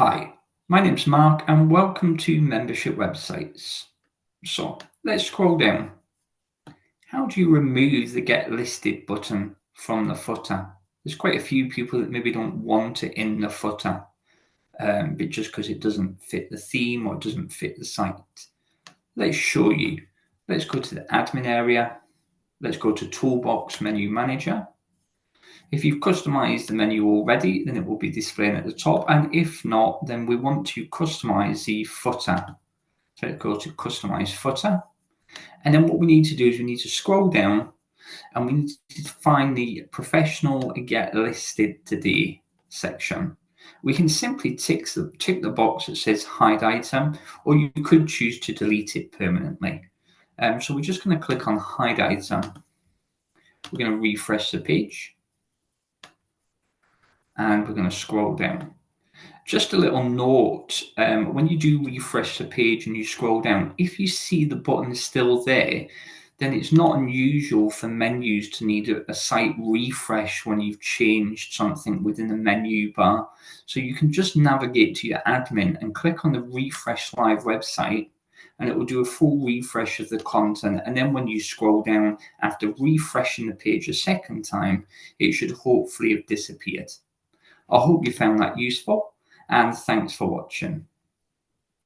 Hi, my name's Mark and welcome to Membership Websites. So let's scroll down. How do you remove the Get Listed button from the footer? There's quite a few people that maybe don't want it in the footer, but just because it doesn't fit the theme or doesn't fit the site. Let's show you. Let's go to the admin area. Let's go to Toolbox Menu Manager. If you've customized the menu already, then it will be displaying at the top. And if not, then we want to customize the footer. So let's go to Customize Footer. And then what we need to do is we need to scroll down and we need to find the Professional Get Listed Today section. We can simply tick the box that says Hide Item, or you could choose to delete it permanently. So we're just going to click on Hide Item. We're going to refresh the page. And we're going to scroll down. Just a little note, when you do refresh the page and you scroll down, if you see the button still there, then it's not unusual for menus to need a site refresh when you've changed something within the menu bar. So you can just navigate to your admin and click on the Refresh Live website, and it will do a full refresh of the content. And then when you scroll down after refreshing the page a second time, it should hopefully have disappeared. I hope you found that useful, and thanks for watching.